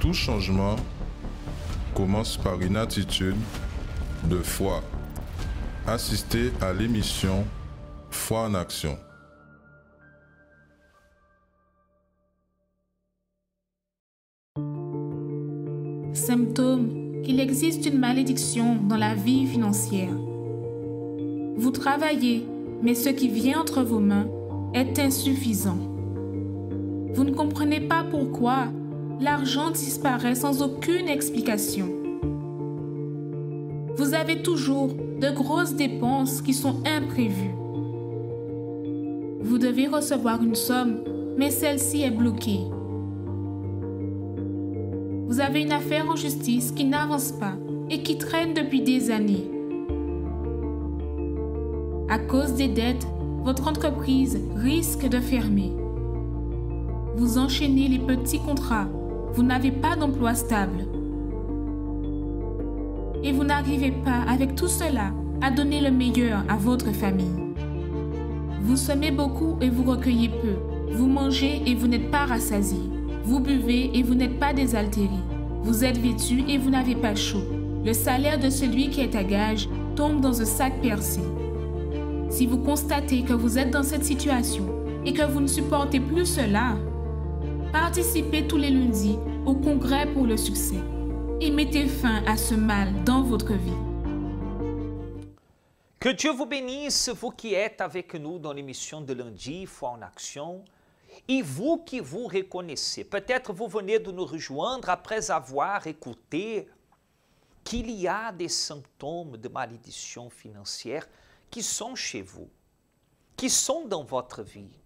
tout changement commence par une attitude de foi. Assistez à l'émission Foi en action. Symptômes qu'il existe une malédiction dans la vie financière. Vous travaillez, mais ce qui vient entre vos mains est insuffisant. Vous ne comprenez pas pourquoi l'argent disparaît sans aucune explication. Vous avez toujours de grosses dépenses qui sont imprévues. Vous devez recevoir une somme, mais celle-ci est bloquée. Vous avez une affaire en justice qui n'avance pas et qui traîne depuis des années. À cause des dettes, votre entreprise risque de fermer. Vous enchaînez les petits contrats. Vous n'avez pas d'emploi stable. Et vous n'arrivez pas, avec tout cela, à donner le meilleur à votre famille. Vous semez beaucoup et vous recueillez peu. Vous mangez et vous n'êtes pas rassasié. Vous buvez et vous n'êtes pas désaltéré. Vous êtes vêtu et vous n'avez pas chaud. Le salaire de celui qui est à gage tombe dans un sac percé. Si vous constatez que vous êtes dans cette situation et que vous ne supportez plus cela, participez tous les lundis au congrès pour le succès et mettez fin à ce mal dans votre vie. Que Dieu vous bénisse, vous qui êtes avec nous dans l'émission de lundi, Foi en action. Et vous qui vous reconnaissez, peut-être vous venez de nous rejoindre après avoir écouté qu'il y a des symptômes de malédiction financière qui sont chez vous, qui sont dans votre vie,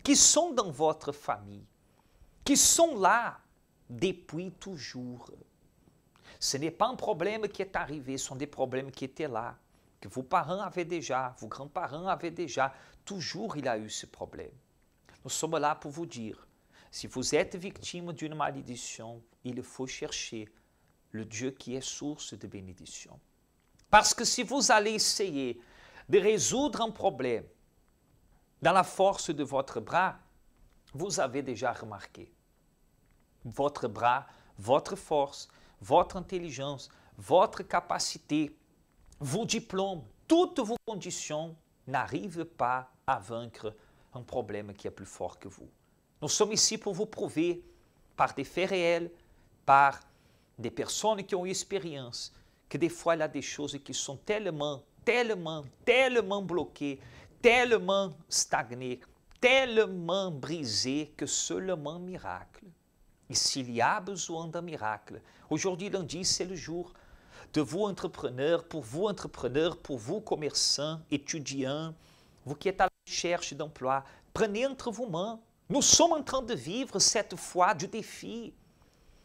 qui sont dans votre famille, qui sont là depuis toujours. Ce n'est pas un problème qui est arrivé, ce sont des problèmes qui étaient là, que vos parents avaient déjà, vos grands-parents avaient déjà. Toujours il y a eu ce problème. Nous sommes là pour vous dire, si vous êtes victime d'une malédiction, il faut chercher le Dieu qui est source de bénédiction. Parce que si vous allez essayer de résoudre un problème dans la force de votre bras, vous avez déjà remarqué. Votre bras, votre force, votre intelligence, votre capacité, vos diplômes, toutes vos conditions n'arrivent pas à vaincre un problème qui est plus fort que vous. Nous sommes ici pour vous prouver, par des faits réels, par des personnes qui ont eu expérience, que des fois il y a des choses qui sont tellement bloquées, tellement stagnées, tellement brisées que seulement un miracle. Et s'il y a besoin d'un miracle, aujourd'hui lundi c'est le jour de vous entrepreneurs, pour vous commerçants, étudiants, vous qui êtes à la recherche d'emploi, prenez entre vos mains. Nous sommes en train de vivre cette fois du défi.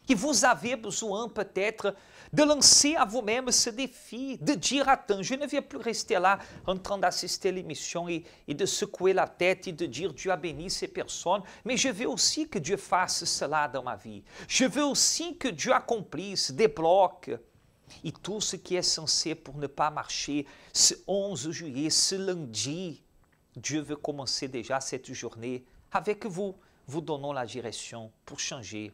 Et vous avez besoin peut-être de lancer à vous-même ce défi, de dire attends, je ne vais plus rester là en train d'assister à l'émission et de secouer la tête et de dire Dieu a béni ces personnes, mais je veux aussi que Dieu fasse cela dans ma vie. Je veux aussi que Dieu accomplisse, débloque. Et tout ce qui est censé pour ne pas marcher ce 11 juillet, ce lundi, Dieu veut commencer déjà cette journée avec vous, vous donnant la direction pour changer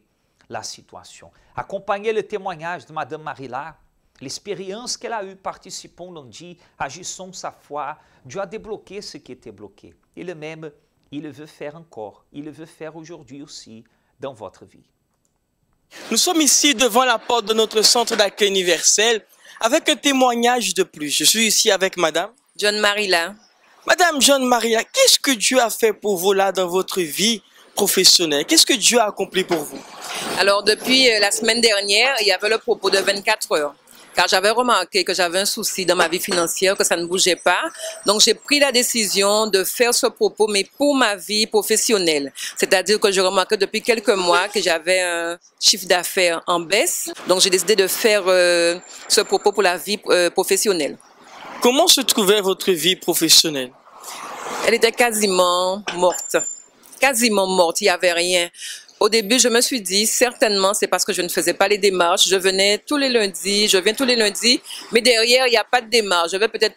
la situation. Accompagnez le témoignage de Mme Marila, l'expérience qu'elle a eue participant lundi, agissant sa foi. Dieu a débloqué ce qui était bloqué. Et le même, il le veut faire encore. Il le veut faire aujourd'hui aussi dans votre vie. Nous sommes ici devant la porte de notre centre d'accueil universel avec un témoignage de plus. Je suis ici avec Madame John Marila. Madame John Marila, qu'est-ce que Dieu a fait pour vous là dans votre vie professionnelle? Qu'est-ce que Dieu a accompli pour vous? Alors depuis la semaine dernière, il y avait le propos de 24 heures. Car j'avais remarqué que j'avais un souci dans ma vie financière, que ça ne bougeait pas. Donc j'ai pris la décision de faire ce propos, mais pour ma vie professionnelle. C'est-à-dire que je remarquais depuis quelques mois que j'avais un chiffre d'affaires en baisse. Donc j'ai décidé de faire ce propos pour la vie professionnelle. Comment se trouvait votre vie professionnelle? Elle était quasiment morte. Quasiment morte, il n'y avait rien. Au début, je me suis dit, certainement, c'est parce que je ne faisais pas les démarches. Je viens tous les lundis, mais derrière, il n'y a pas de démarche. Je vais peut-être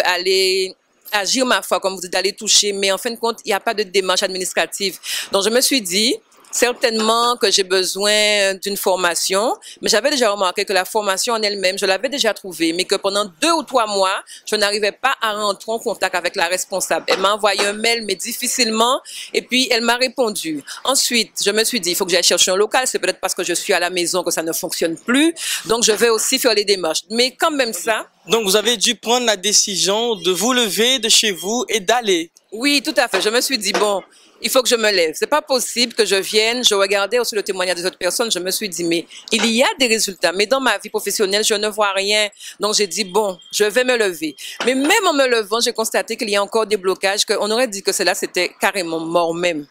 aller agir ma foi, comme vous dites, aller toucher, mais en fin de compte, il n'y a pas de démarche administrative. Donc, je me suis dit, certainement que j'ai besoin d'une formation, mais j'avais déjà remarqué que la formation en elle-même, je l'avais déjà trouvée, mais que pendant 2 ou 3 mois, je n'arrivais pas à rentrer en contact avec la responsable. Elle m'a envoyé un mail, mais difficilement, et puis elle m'a répondu. Ensuite, je me suis dit, il faut que j'aille chercher un local, c'est peut-être parce que je suis à la maison que ça ne fonctionne plus, donc je vais aussi faire les démarches. Mais quand même ça... Donc vous avez dû prendre la décision de vous lever de chez vous et d'aller. Oui, tout à fait. Je me suis dit, bon, il faut que je me lève. C'est pas possible que je vienne. Je regardais aussi le témoignage des autres personnes. Je me suis dit, mais il y a des résultats. Mais dans ma vie professionnelle, je ne vois rien. Donc j'ai dit, bon, je vais me lever. Mais même en me levant, j'ai constaté qu'il y a encore des blocages, qu'on aurait dit que cela, c'était carrément mort même.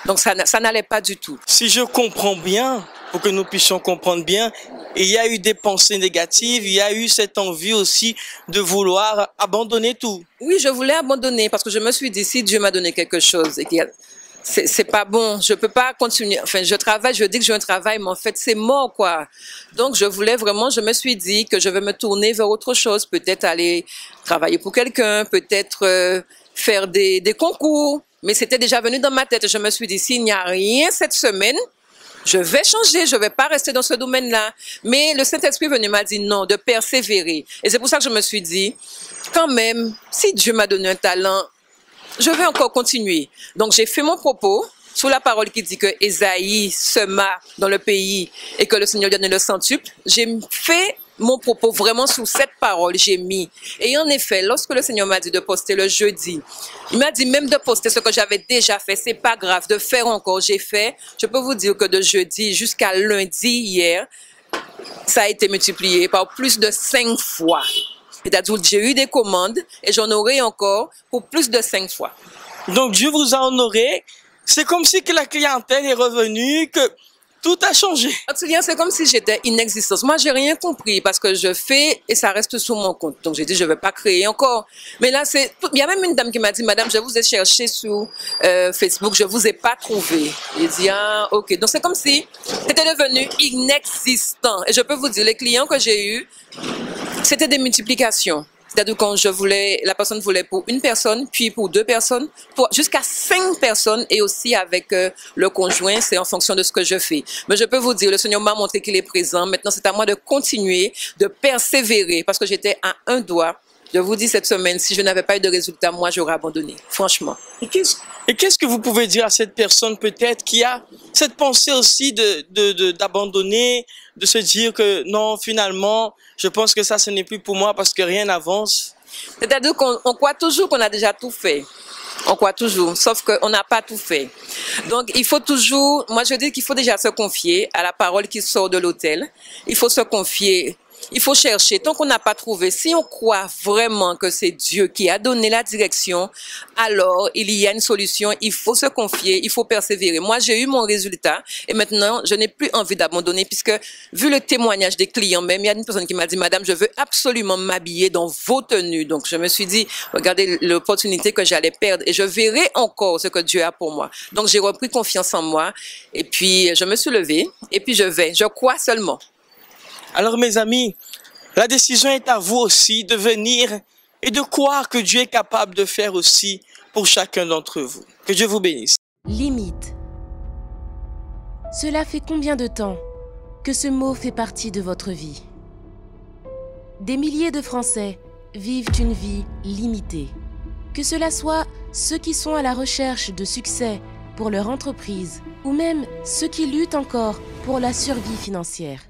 Donc ça n'allait pas du tout. Si je comprends bien, pour que nous puissions comprendre bien, il y a eu des pensées négatives, il y a eu cette envie aussi de vouloir abandonner tout. Oui, je voulais abandonner parce que je me suis dit, si Dieu m'a donné quelque chose et qu'il c'est pas bon, je peux pas continuer. Enfin, je travaille, je dis que j'ai un travail, mais en fait, c'est mort, quoi. Donc, je voulais vraiment, je me suis dit que je vais me tourner vers autre chose, peut-être aller travailler pour quelqu'un, peut-être faire des concours. Mais c'était déjà venu dans ma tête. Je me suis dit, s'il n'y a rien cette semaine, je vais changer, je ne vais pas rester dans ce domaine-là. Mais le Saint-Esprit venu m'a dit non, de persévérer. Et c'est pour ça que je me suis dit, quand même, si Dieu m'a donné un talent, je vais encore continuer. Donc j'ai fait mon propos sous la parole qui dit que Ésaïe sema dans le pays et que le Seigneur donne le centuple. J'ai fait mon propos vraiment sous cette parole, j'ai mis. Et en effet, lorsque le Seigneur m'a dit de poster le jeudi, il m'a dit même de poster ce que j'avais déjà fait, c'est pas grave, de faire encore, j'ai fait. Je peux vous dire que de jeudi jusqu'à lundi hier, ça a été multiplié par plus de 5 fois. C'est-à-dire que j'ai eu des commandes et j'en aurai encore pour plus de 5 fois. Donc Dieu vous a honoré. C'est comme si que la clientèle est revenue, que tout a changé. C'est comme si j'étais inexistante. Moi, j'ai rien compris parce que je fais et ça reste sous mon compte. Donc, j'ai dit, je ne vais pas créer encore. Mais là, il y a même une dame qui m'a dit, madame, je vous ai cherché sur Facebook, je ne vous ai pas trouvé. J'ai dit, ah, ok. Donc, c'est comme si c'était devenu inexistant. Et je peux vous dire, les clients que j'ai eus, c'était des multiplications. C'est-à-dire quand la personne voulait pour une personne, puis pour 2 personnes, jusqu'à 5 personnes et aussi avec le conjoint, c'est en fonction de ce que je fais. Mais je peux vous dire, le Seigneur m'a montré qu'il est présent. Maintenant, c'est à moi de continuer, de persévérer parce que j'étais à un doigt. Je vous dis cette semaine, si je n'avais pas eu de résultat, moi, j'aurais abandonné, franchement. Et qu'est-ce que vous pouvez dire à cette personne peut-être qui a cette pensée aussi d'abandonner, de se dire que non, finalement, je pense que ça, ce n'est plus pour moi parce que rien n'avance? C'est-à-dire qu'on croit toujours qu'on a déjà tout fait. On croit toujours, sauf qu'on n'a pas tout fait. Donc, il faut toujours, moi je dis qu'il faut déjà se confier à la parole qui sort de l'autel. Il faut se confier. Il faut chercher. Tant qu'on n'a pas trouvé, si on croit vraiment que c'est Dieu qui a donné la direction, alors il y a une solution. Il faut se confier, il faut persévérer. Moi, j'ai eu mon résultat et maintenant, je n'ai plus envie d'abandonner puisque, vu le témoignage des clients même, il y a une personne qui m'a dit, madame, je veux absolument m'habiller dans vos tenues. Donc, je me suis dit, regardez l'opportunité que j'allais perdre et je verrai encore ce que Dieu a pour moi. Donc, j'ai repris confiance en moi et puis, je me suis levée et puis je crois seulement. Alors mes amis, la décision est à vous aussi de venir et de croire que Dieu est capable de faire aussi pour chacun d'entre vous. Que Dieu vous bénisse. Limite. Cela fait combien de temps que ce mot fait partie de votre vie? Des milliers de Français vivent une vie limitée. Que cela soit ceux qui sont à la recherche de succès pour leur entreprise ou même ceux qui luttent encore pour la survie financière.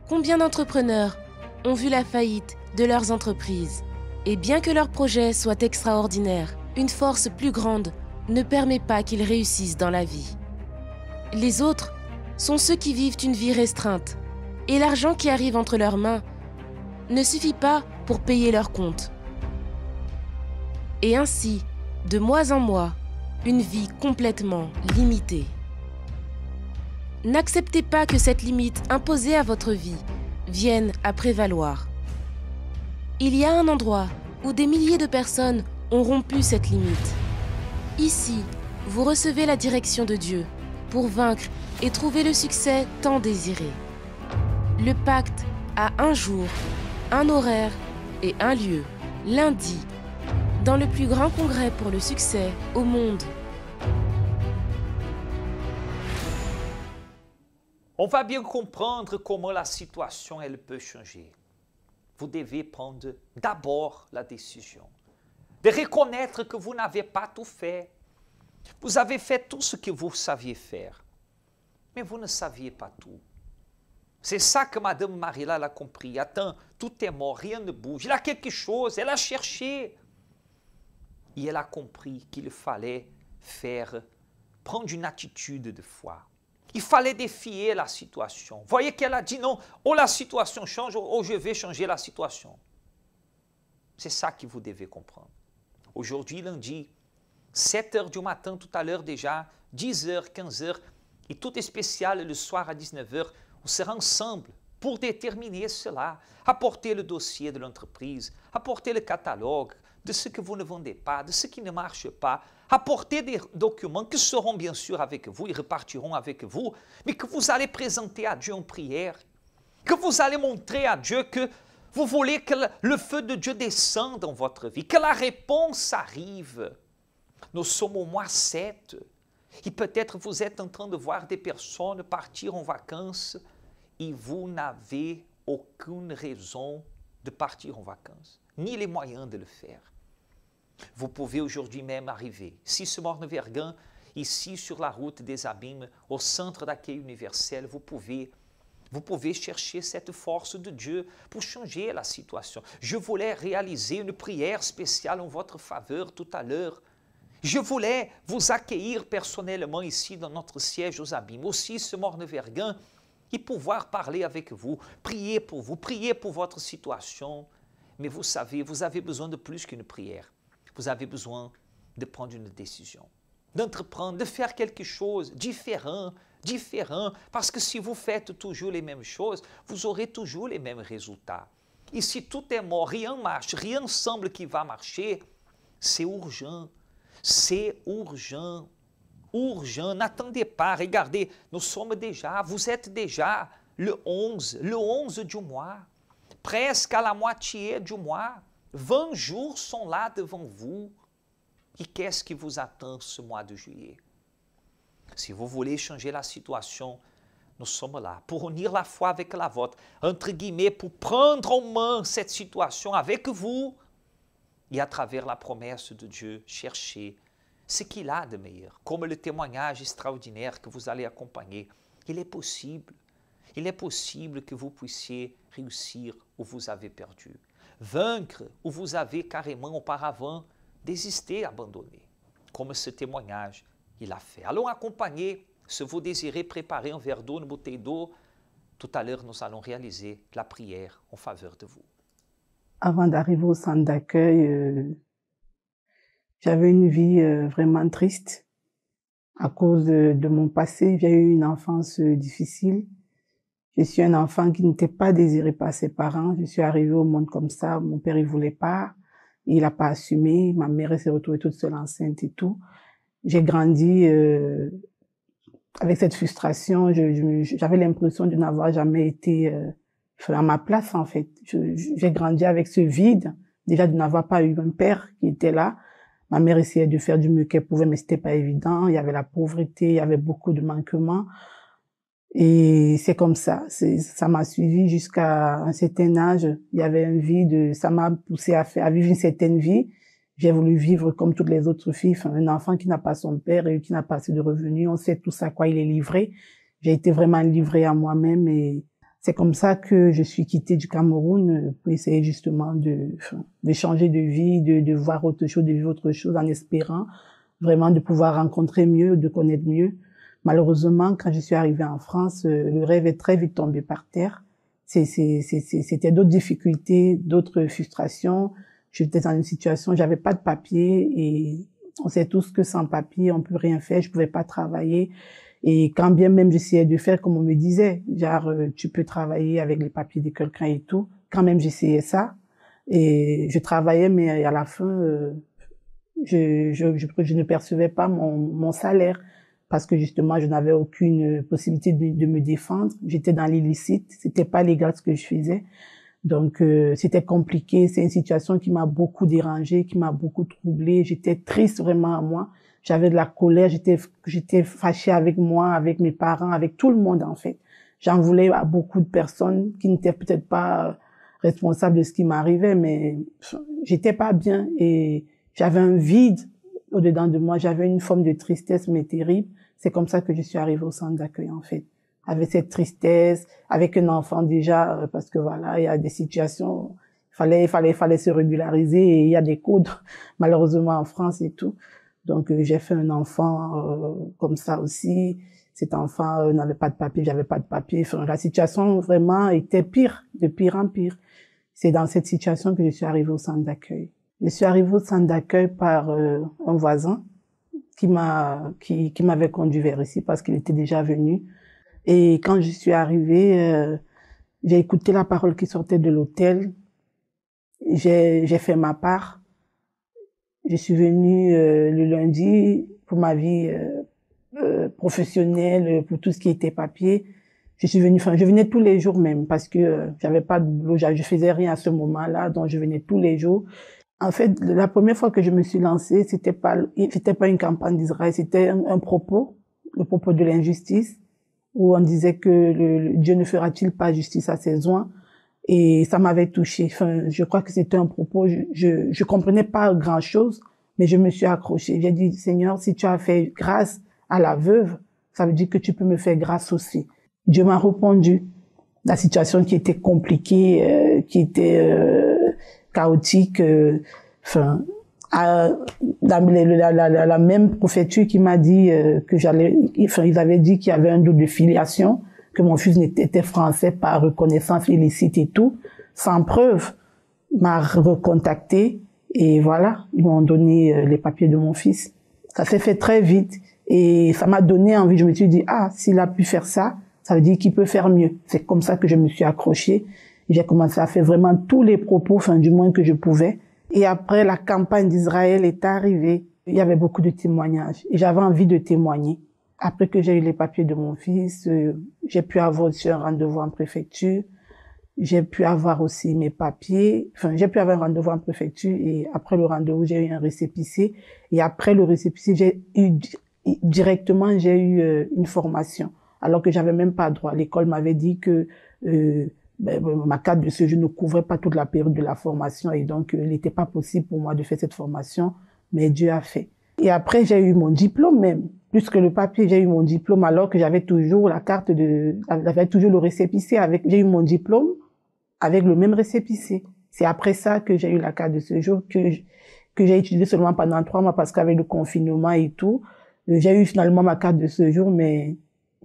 Combien d'entrepreneurs ont vu la faillite de leurs entreprises? Et bien que leur projet soit extraordinaire, une force plus grande ne permet pas qu'ils réussissent dans la vie. Les autres sont ceux qui vivent une vie restreinte et l'argent qui arrive entre leurs mains ne suffit pas pour payer leurs comptes. Et ainsi, de mois en mois, une vie complètement limitée. N'acceptez pas que cette limite imposée à votre vie vienne à prévaloir. Il y a un endroit où des milliers de personnes ont rompu cette limite. Ici, vous recevez la direction de Dieu pour vaincre et trouver le succès tant désiré. Le pacte a un jour, un horaire et un lieu, lundi, dans le plus grand congrès pour le succès au monde. on va bien comprendre comment la situation elle peut changer. Vous devez prendre d'abord la décision de reconnaître que vous n'avez pas tout fait. Vous avez fait tout ce que vous saviez faire, mais vous ne saviez pas tout. C'est ça que Madame Marilla a compris. Attends, tout est mort, rien ne bouge. Il y a quelque chose, elle a cherché. Et elle a compris qu'il fallait prendre une attitude de foi. Il fallait défier la situation. Voyez qu'elle a dit non, oh la situation change, oh je vais changer la situation. C'est ça que vous devez comprendre. Aujourd'hui, lundi, 7 heures du matin, tout à l'heure déjà, 10 heures, 15 heures, et tout est spécial le soir à 19 heures, on sera ensemble pour déterminer cela, apporter le dossier de l'entreprise, apporter le catalogue de ce que vous ne vendez pas, de ce qui ne marche pas, apporter des documents qui seront bien sûr avec vous, ils repartiront avec vous, mais que vous allez présenter à Dieu en prière, que vous allez montrer à Dieu que vous voulez que le feu de Dieu descende dans votre vie, que la réponse arrive. Nous sommes au mois 7 et peut-être vous êtes en train de voir des personnes partir en vacances et vous n'avez aucune raison de partir en vacances, ni les moyens de le faire. Vous pouvez aujourd'hui même arriver, si ce Morne-Vergan, ici sur la route des Abîmes, au centre d'accueil universel, vous pouvez chercher cette force de Dieu pour changer la situation. Je voulais réaliser une prière spéciale en votre faveur tout à l'heure. Je voulais vous accueillir personnellement ici dans notre siège aux Abîmes, aussi ce Morne-Vergan, et pouvoir parler avec vous, prier pour votre situation. Mais vous savez, vous avez besoin de plus qu'une prière. Vous avez besoin de prendre une décision, d'entreprendre, de faire quelque chose différent, parce que si vous faites toujours les mêmes choses, vous aurez toujours les mêmes résultats. Et si tout est mort, rien marche, rien semble qui va marcher, c'est urgent, urgent, n'attendez pas, regardez, vous êtes déjà le 11 du mois, presque à la moitié du mois, 20 jours sont là devant vous. Et qu'est-ce qui vous attend ce mois de juillet? Si vous voulez changer la situation, nous sommes là pour unir la foi avec la vôtre, entre guillemets, pour prendre en main cette situation avec vous et à travers la promesse de Dieu, chercher ce qu'il a de meilleur, comme le témoignage extraordinaire que vous allez accompagner. Il est possible que vous puissiez réussir où vous avez perdu, vaincre où vous avez carrément auparavant désisté, abandonné, comme ce témoignage il a fait. Allons accompagner, si vous désirez préparer un verre d'eau, une bouteille d'eau, tout à l'heure nous allons réaliser la prière en faveur de vous. Avant d'arriver au centre d'accueil, j'avais une vie vraiment triste à cause de mon passé. J'ai eu une enfance difficile. Je suis un enfant qui n'était pas désiré par ses parents. Je suis arrivée au monde comme ça. Mon père, il voulait pas. Il n'a pas assumé. Ma mère s'est retrouvée toute seule enceinte et tout. J'ai grandi avec cette frustration. J'avais l'impression de n'avoir jamais été à ma place, en fait. J'ai grandi avec ce vide, déjà de n'avoir pas eu un père qui était là. Ma mère essayait de faire du mieux qu'elle pouvait, mais c'était pas évident. Il y avait la pauvreté, il y avait beaucoup de manquements. Et c'est comme ça. Ça m'a suivi jusqu'à un certain âge. Il y avait un vide. Ça m'a poussé à vivre une certaine vie. J'ai voulu vivre comme toutes les autres filles. Enfin, un enfant qui n'a pas son père et qui n'a pas assez de revenus. On sait tous à quoi il est livré. J'ai été vraiment livrée à moi-même et c'est comme ça que je suis quittée du Cameroun pour essayer justement de changer de vie, de voir autre chose, de vivre autre chose en espérant vraiment de pouvoir rencontrer mieux, de connaître mieux. Malheureusement, quand je suis arrivée en France, le rêve est très vite tombé par terre. C'était d'autres difficultés, d'autres frustrations. J'étais dans une situation, j'avais pas de papier et on sait tous que sans papier, on peut rien faire. Je pouvais pas travailler. Et quand bien même j'essayais de faire comme on me disait, genre tu peux travailler avec les papiers de quelqu'un et tout, quand même j'essayais ça et je travaillais mais à la fin je ne percevais pas mon salaire parce que justement je n'avais aucune possibilité de me défendre, j'étais dans l'illicite, c'était pas légal ce que je faisais. Donc c'était compliqué, c'est une situation qui m'a beaucoup dérangée, qui m'a beaucoup troublée, j'étais triste vraiment à moi. J'avais de la colère, j'étais fâchée avec moi, avec mes parents, avec tout le monde en fait. J'en voulais à beaucoup de personnes qui n'étaient peut-être pas responsables de ce qui m'arrivait, mais j'étais pas bien et j'avais un vide au-dedans de moi. J'avais une forme de tristesse, mais terrible. C'est comme ça que je suis arrivée au centre d'accueil, en fait. Avec cette tristesse, avec un enfant déjà, parce que voilà, il y a des situations, fallait se régulariser et il y a des codes, malheureusement, en France et tout. Donc, j'ai fait un enfant comme ça aussi. Cet enfant n'avait pas de papier, j'avais pas de papier. Enfin, la situation vraiment était pire, de pire en pire. C'est dans cette situation que je suis arrivée au centre d'accueil. Je suis arrivée au centre d'accueil par un voisin qui m'avait conduit vers ici parce qu'il était déjà venu. Et quand je suis arrivée, j'ai écouté la parole qui sortait de l'hôtel. J'ai fait ma part. Je suis venue le lundi pour ma vie professionnelle, pour tout ce qui était papier. Je venais tous les jours même parce que j'avais pas de boulot, je faisais rien à ce moment-là, donc je venais tous les jours. En fait, la première fois que je me suis lancée, c'était pas une campagne d'Israël, c'était un propos, le propos de l'injustice, où on disait que Dieu ne fera-t-il pas justice à ses oints, et ça m'avait touchée. Enfin, je crois que c'était un propos, je comprenais pas grand-chose, mais je me suis accrochée. J'ai dit, Seigneur, si tu as fait grâce à la veuve, ça veut dire que tu peux me faire grâce aussi. Dieu m'a répondu. La situation qui était compliquée, qui était chaotique, la même prophétie qui m'a dit que ils avaient dit qu'il y avait un doute de filiation, que mon fils était français par reconnaissance illicite et tout, sans preuve, m'a recontacté et voilà, ils m'ont donné les papiers de mon fils. Ça s'est fait très vite et ça m'a donné envie. Je me suis dit, ah, s'il a pu faire ça, ça veut dire qu'il peut faire mieux. C'est comme ça que je me suis accrochée. J'ai commencé à faire vraiment tous les propos, enfin du moins que je pouvais. Et après, la campagne d'Israël est arrivée. Il y avait beaucoup de témoignages. Et j'avais envie de témoigner. Après que j'ai eu les papiers de mon fils, j'ai pu avoir aussi un rendez-vous en préfecture. J'ai pu avoir aussi mes papiers. Enfin, j'ai pu avoir un rendez-vous en préfecture. Et après le rendez-vous, j'ai eu un récépissé. Et après le récépissé, directement, j'ai eu une formation. Alors que j'avais même pas droit. L'école m'avait dit que ma carte de séjour ne couvrait pas toute la période de la formation et donc il n'était pas possible pour moi de faire cette formation, mais Dieu a fait. Et après, j'ai eu mon diplôme même. Plus que le papier, j'ai eu mon diplôme alors que j'avais toujours j'avais toujours le récépissé j'ai eu mon diplôme avec le même récépissé. C'est après ça que j'ai eu la carte de séjour que j'ai utilisée seulement pendant 3 mois parce qu'avec le confinement et tout, j'ai eu finalement ma carte de séjour, mais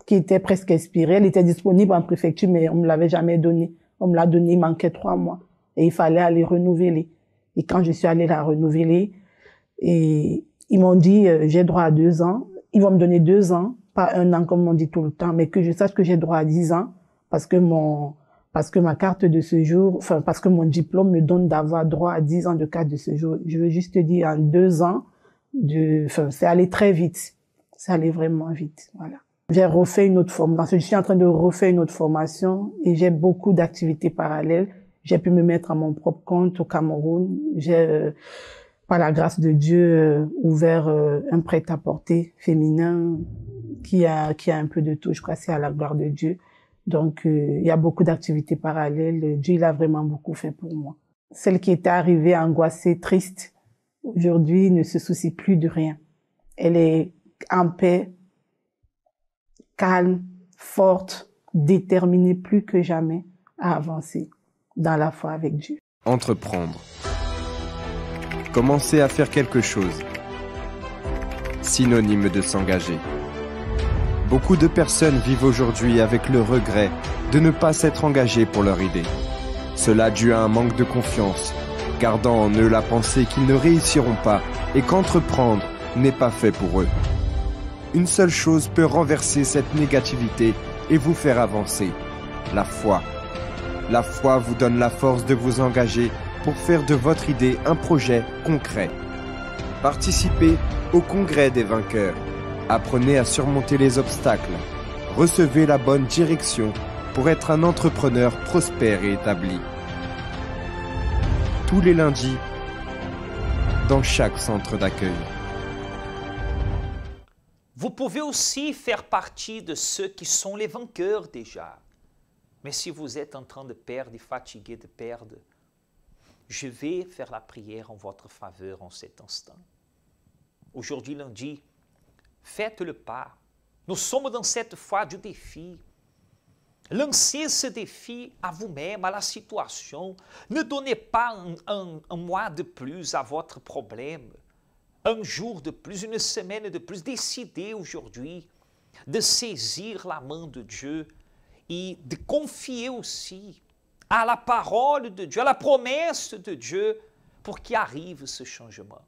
qui était presque expirée. Elle était disponible en préfecture, mais on me l'avait jamais donnée. On me l'a donnée, il manquait 3 mois. Et il fallait aller renouveler. Et quand je suis allée la renouveler, et ils m'ont dit, j'ai droit à 2 ans. Ils vont me donner 2 ans, pas 1 an comme on dit tout le temps, mais que je sache que j'ai droit à 10 ans, parce que ma carte de séjour, parce que mon diplôme me donne d'avoir droit à 10 ans de carte de séjour. Je veux juste te dire, en 2 ans, c'est allé très vite. C'est allé vraiment vite, voilà. J'ai refait une autre formation. Je suis en train de refaire une autre formation et j'ai beaucoup d'activités parallèles. J'ai pu me mettre à mon propre compte au Cameroun. J'ai, par la grâce de Dieu, ouvert un prêt-à-porter féminin qui a un peu de tout. Je crois que c'est à la gloire de Dieu. Donc, il y a beaucoup d'activités parallèles. Dieu, il a vraiment beaucoup fait pour moi. Celle qui était arrivée angoissée, triste, aujourd'hui ne se soucie plus de rien. Elle est en paix, calme, forte, déterminée plus que jamais à avancer dans la foi avec Dieu. Entreprendre. Commencer à faire quelque chose. Synonyme de s'engager. Beaucoup de personnes vivent aujourd'hui avec le regret de ne pas s'être engagées pour leur idée. Cela dû à un manque de confiance, gardant en eux la pensée qu'ils ne réussiront pas et qu'entreprendre n'est pas fait pour eux. Une seule chose peut renverser cette négativité et vous faire avancer, la foi. La foi vous donne la force de vous engager pour faire de votre idée un projet concret. Participez au Congrès des vainqueurs. Apprenez à surmonter les obstacles. Recevez la bonne direction pour être un entrepreneur prospère et établi. Tous les lundis, dans chaque centre d'accueil. Vous pouvez aussi faire partie de ceux qui sont les vainqueurs déjà. Mais si vous êtes en train de perdre et fatigué de perdre, je vais faire la prière en votre faveur en cet instant. Aujourd'hui, lundi, faites le pas. Nous sommes dans cette foi du défi. Lancez ce défi à vous-même, à la situation. Ne donnez pas un mois de plus à votre problème, un jour de plus, une semaine de plus. Décidez aujourd'hui de saisir la main de Dieu et de confier aussi à la parole de Dieu, à la promesse de Dieu pour qu'arrive ce changement.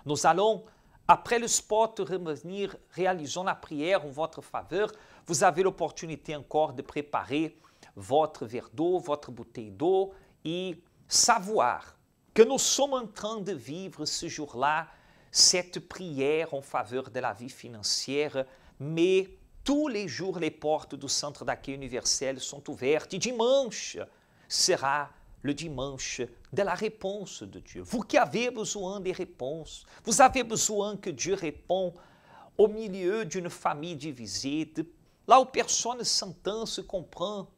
Nous allons, après le spot, revenir, réalisons la prière en votre faveur. Vous avez l'opportunité encore de préparer votre verre d'eau, votre bouteille d'eau et savoir que nous sommes en train de vivre ce jour-là cette prière en faveur de la vie financière, mais tous les jours, les portes du Centre d'accueil universel sont ouvertes et dimanche sera le dimanche de la réponse de Dieu. Vous qui avez besoin des réponses, vous avez besoin que Dieu réponde au milieu d'une famille divisée, là où personne ne s'entend, se comprend.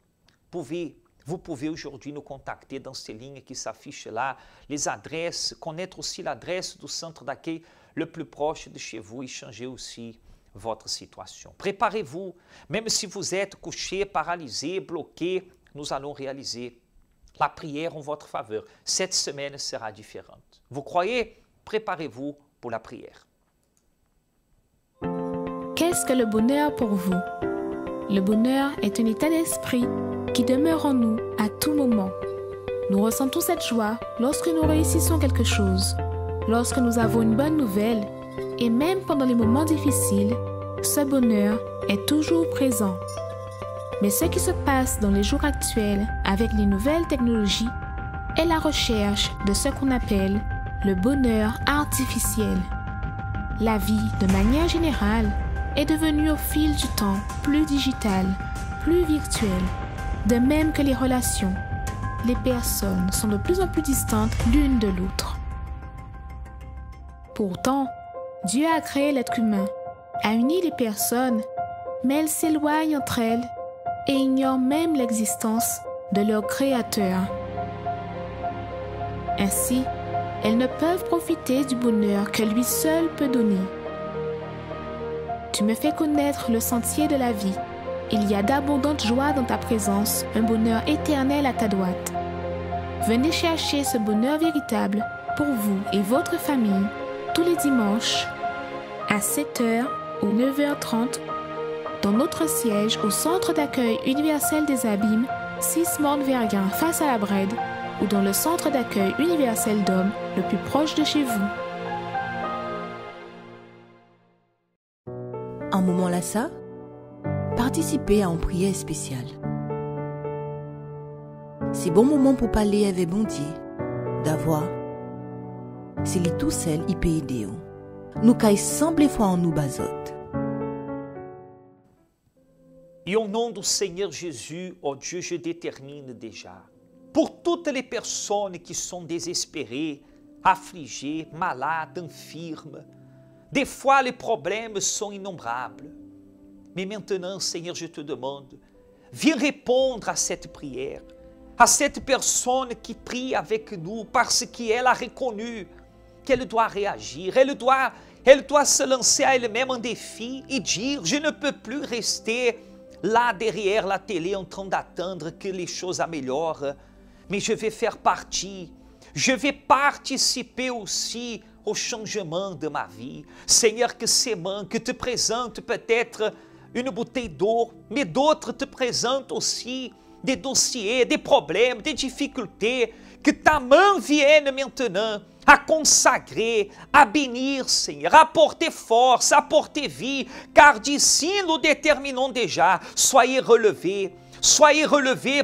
Vous pouvez aujourd'hui nous contacter dans ces lignes qui s'affichent là, les adresses, connaître aussi l'adresse du centre d'accueil le plus proche de chez vous et changer aussi votre situation. Préparez-vous, même si vous êtes couché, paralysé, bloqué, nous allons réaliser la prière en votre faveur. Cette semaine sera différente. Vous croyez? Préparez-vous pour la prière. Qu'est-ce que le bonheur pour vous? Le bonheur est un état d'esprit qui demeure en nous à tout moment. Nous ressentons cette joie lorsque nous réussissons quelque chose, lorsque nous avons une bonne nouvelle, et même pendant les moments difficiles, ce bonheur est toujours présent. Mais ce qui se passe dans les jours actuels avec les nouvelles technologies est la recherche de ce qu'on appelle le bonheur artificiel. La vie, de manière générale, est devenue au fil du temps plus digitale, plus virtuelle, de même que les relations. Les personnes sont de plus en plus distantes l'une de l'autre. Pourtant, Dieu a créé l'être humain, a uni les personnes, mais elles s'éloignent entre elles et ignorent même l'existence de leur Créateur. Ainsi, elles ne peuvent profiter du bonheur que lui seul peut donner. Tu me fais connaître le sentier de la vie. Il y a d'abondantes joies dans ta présence, un bonheur éternel à ta droite. Venez chercher ce bonheur véritable pour vous et votre famille tous les dimanches à 7h ou 9h30 dans notre siège au Centre d'accueil universel des Abîmes, 6 Morne-Verguin face à la Brède, ou dans le Centre d'accueil universel d'hommes le plus proche de chez vous. Un moment là ça, participez à une prière spéciale. C'est bon moment pour parler avec bon Dieu, d'avoir. C'est lui tout seul qui peut aider. Nous caille semble foi en nous basote. Et au nom du Seigneur Jésus, oh Dieu, je détermine déjà, pour toutes les personnes qui sont désespérées, affligées, malades, infirmes, des fois les problèmes sont innombrables. Mais maintenant, Seigneur, je te demande, viens répondre à cette prière, à cette personne qui prie avec nous parce qu'elle a reconnu qu'elle doit réagir, elle doit se lancer à elle-même un défi et dire, je ne peux plus rester là derrière la télé en train d'attendre que les choses améliorent, mais je vais faire partie, je vais participer aussi au changement de ma vie. Seigneur, que ces mains que te présentent peut-être une bouteille d'eau, mais d'autres te présentent aussi des dossiers, des problèmes, des difficultés, que ta main vienne maintenant à consacrer, à bénir, Seigneur, à apporter force, à apporter vie, car d'ici nous déterminons déjà, soyez relevés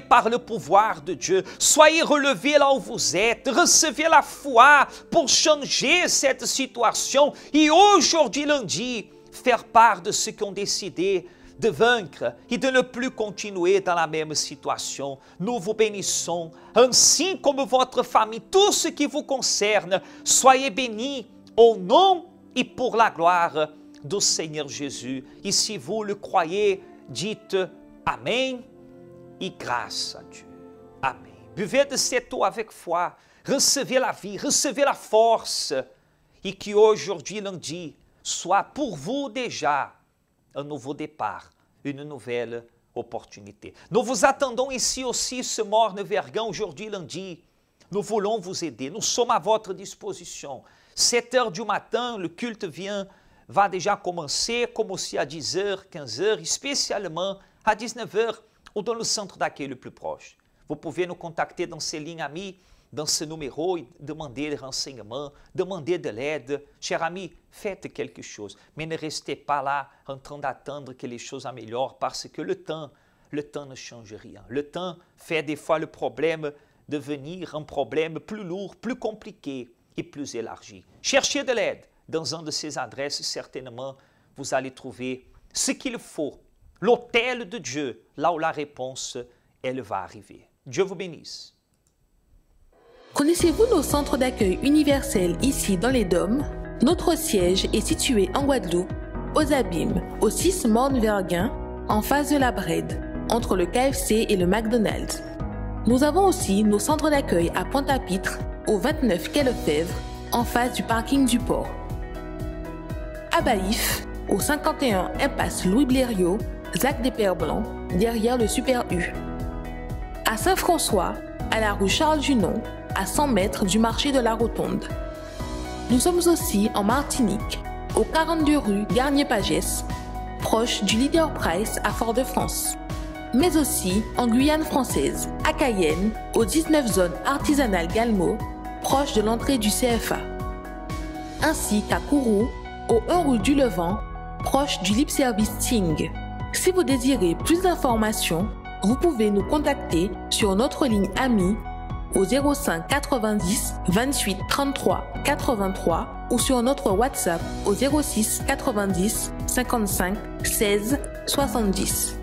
par le pouvoir de Dieu, soyez relevés là où vous êtes, recevez la foi pour changer cette situation et aujourd'hui lundi, faire part de ceux qui ont décidé de vaincre et de ne plus continuer dans la même situation. Nous vous bénissons, ainsi comme votre famille, tout ce qui vous concerne, soyez bénis au nom et pour la gloire du Seigneur Jésus. Et si vous le croyez, dites Amen et grâce à Dieu. Amen. Buvez de cette eau avec foi, recevez la vie, recevez la force, et que aujourd'hui, lundi, soit pour vous déjà un nouveau départ, une nouvelle opportunité. Nous vous attendons ici aussi, ce Morne Vergão, aujourd'hui, lundi. Nous voulons vous aider, nous sommes à votre disposition. 7 heures du matin, le culte va déjà commencer, comme aussi à 10 heures, 15 heures, spécialement à 19 heures, ou dans le centre d'accueil le plus proche. Vous pouvez nous contacter dans ces lignes amis, dans ce numéro, et demander des renseignements, demander de l'aide. Chers amis, faites quelque chose, mais ne restez pas là en train d'attendre que les choses améliorent, parce que le temps ne change rien. Le temps fait des fois le problème devenir un problème plus lourd, plus compliqué et plus élargi. Cherchez de l'aide. Dans une de ces adresses, certainement, vous allez trouver ce qu'il faut, l'autel de Dieu, là où la réponse, elle va arriver. Dieu vous bénisse. Connaissez-vous nos centres d'accueil universels ici dans les Dômes? Notre siège est situé en Guadeloupe, aux Abîmes, au 6 Morne Vergão, en face de la Brède, entre le KFC et le McDonald's. Nous avons aussi nos centres d'accueil à Pointe-à-Pitre, au 29 quai Lefebvre, en face du parking du port. À Baïf, au 51 impasse Louis Blériot, Zac des Pères Blancs, derrière le Super U. À Saint-François, à la rue Charles-Junon, à 100 mètres du marché de la Rotonde. Nous sommes aussi en Martinique, au 42 rue Garnier-Pagès, proche du Leader Price à Fort-de-France. Mais aussi en Guyane française, à Cayenne, au 19 zone artisanale Galmo, proche de l'entrée du CFA. Ainsi qu'à Kourou, au 1 rue du Levant, proche du Lip Service Ting. Si vous désirez plus d'informations, vous pouvez nous contacter sur notre ligne amie au 05 90 28 33 83 ou sur notre WhatsApp au 06 90 55 16 70.